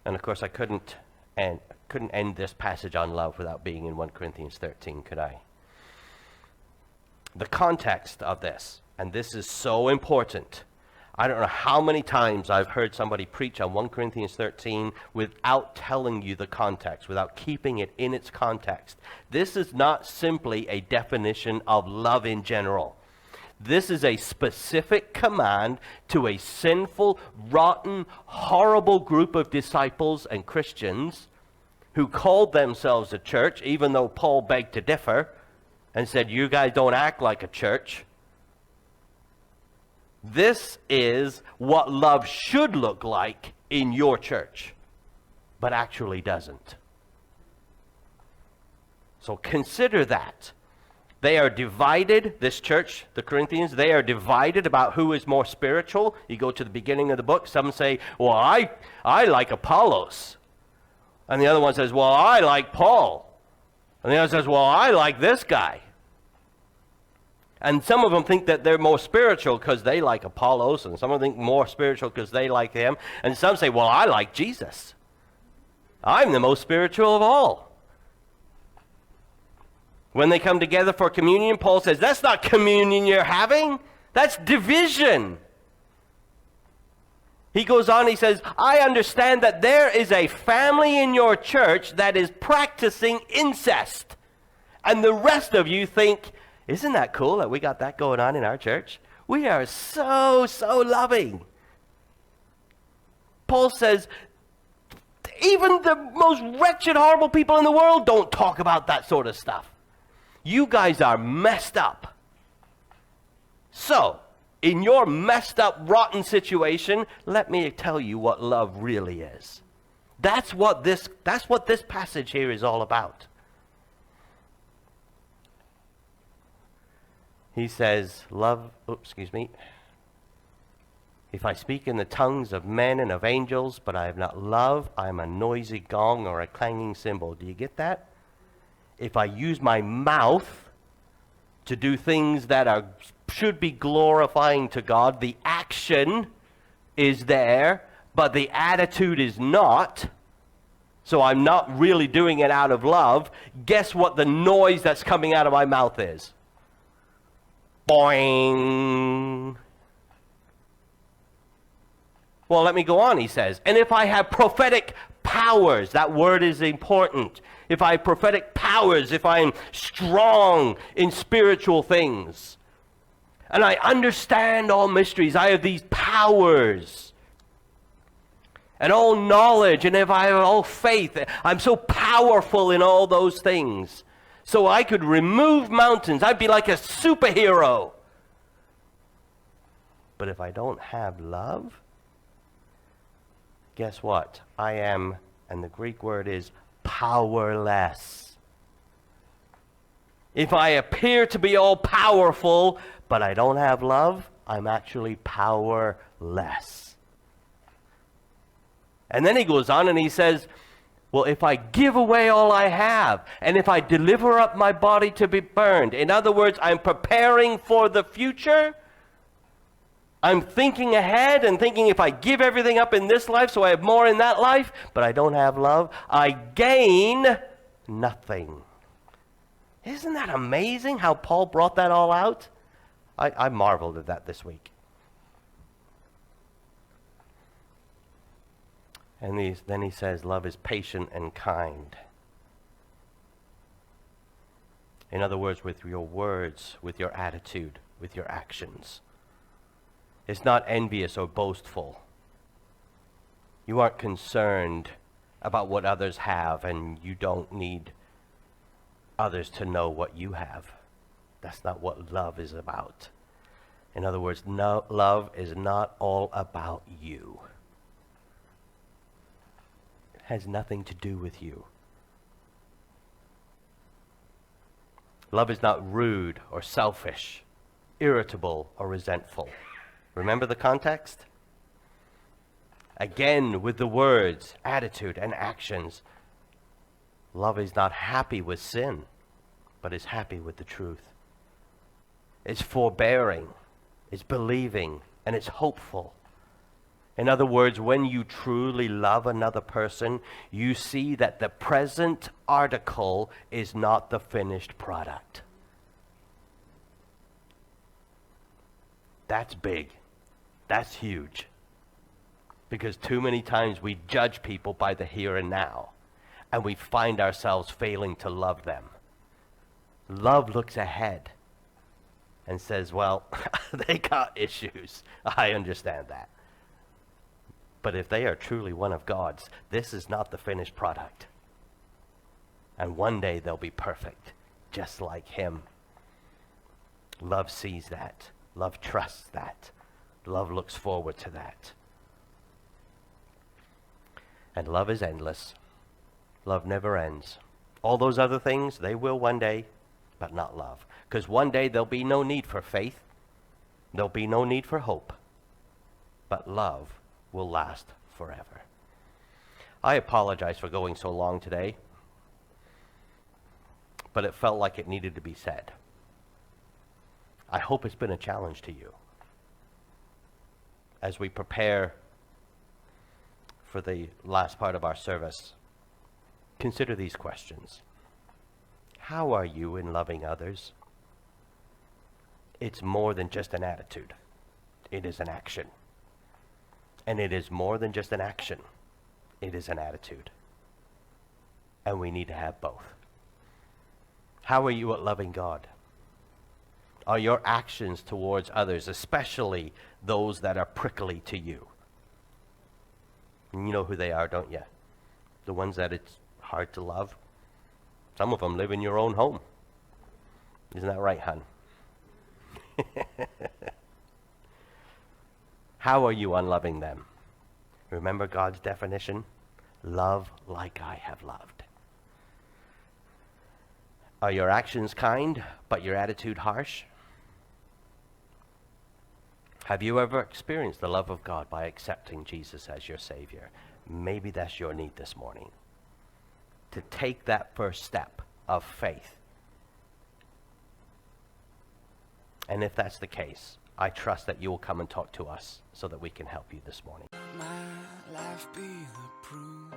And of course, I couldn't end this passage on love without being in 1 Corinthians 13, could I? The context of this, and this is so important. I don't know how many times I've heard somebody preach on 1 Corinthians 13 without telling you the context, without keeping it in its context. This is not simply a definition of love in general. This is a specific command to a sinful, rotten, horrible group of disciples and Christians who called themselves a church, even though Paul begged to differ and said, you guys don't act like a church. This is what love should look like in your church, but actually doesn't. So consider that. They are divided, this church, the Corinthians, they are divided about who is more spiritual. You go to the beginning of the book, some say, well, I like Apollos. And the other one says, well, I like Paul. And the other says, well, I like this guy. And some of them think that they're more spiritual because they like Apollos, and some of them think more spiritual because they like him. And some say, well, I like Jesus. I'm the most spiritual of all. When they come together for communion, Paul says, that's not communion you're having. That's division. He goes on, he says, I understand that there is a family in your church that is practicing incest. And the rest of you think, isn't that cool that we got that going on in our church? We are so loving. Paul says, even the most wretched, horrible people in the world don't talk about that sort of stuff. You guys are messed up. So, in your messed up, rotten situation, let me tell you what love really is. That's what this passage here is all about. He says, if I speak in the tongues of men and of angels, but I have not love, I am a noisy gong or a clanging cymbal. Do you get that? If I use my mouth to do things that should be glorifying to God, the action is there, but the attitude is not. So I'm not really doing it out of love. Guess what the noise that's coming out of my mouth is? Boing. Well, let me go on, he says. And if I have prophetic powers, that word is important. If I have prophetic powers, if I'm strong in spiritual things, and I understand all mysteries, I have these powers, and all knowledge, and if I have all faith, I'm so powerful in all those things. So I could remove mountains. I'd be like a superhero. But if I don't have love, guess what? I am, and the Greek word is powerless. If I appear to be all powerful, but I don't have love, I'm actually powerless. And then he goes on and he says, well, if I give away all I have, and if I deliver up my body to be burned, in other words, I'm preparing for the future. I'm thinking ahead and thinking if I give everything up in this life so I have more in that life, but I don't have love, I gain nothing. Isn't that amazing how Paul brought that all out? I marveled at that this week. And then he says, love is patient and kind. In other words, with your words, with your attitude, with your actions. It's not envious or boastful. You aren't concerned about what others have, and you don't need others to know what you have. That's not what love is about. In other words, no, love is not all about you. It has nothing to do with you. Love is not rude or selfish, irritable or resentful. Remember the context? Again, with the words, attitude, and actions. Love is not happy with sin, but is happy with the truth. It's forbearing, it's believing, and it's hopeful. In other words, when you truly love another person, you see that the present article is not the finished product. That's big. That's huge. Because too many times we judge people by the here and now, and we find ourselves failing to love them. Love looks ahead and says, well, they got issues. I understand that. But if they are truly one of God's, this is not the finished product. And one day they'll be perfect, just like him. Love sees that. Love trusts that. Love looks forward to that. And love is endless. Love never ends. All those other things, they will one day, but not love. Because one day there'll be no need for faith. There'll be no need for hope. But love will last forever. I apologize for going so long today, but it felt like it needed to be said. I hope it's been a challenge to you. As we prepare for the last part of our service, consider these questions. How are you in loving others? It's more than just an attitude. It is an action. And it is more than just an action. It is an attitude. And we need to have both. How are you at loving God? Are your actions towards others, especially those that are prickly to you? And you know who they are, don't you? The ones that it's hard to love. Some of them live in your own home. Isn't that right, hon? How are you on loving them? Remember God's definition? Love like I have loved. Are your actions kind, but your attitude harsh? Have you ever experienced the love of God by accepting Jesus as your Savior? Maybe that's your need this morning. To take that first step of faith. And if that's the case, I trust that you will come and talk to us so that we can help you this morning. My life be the proof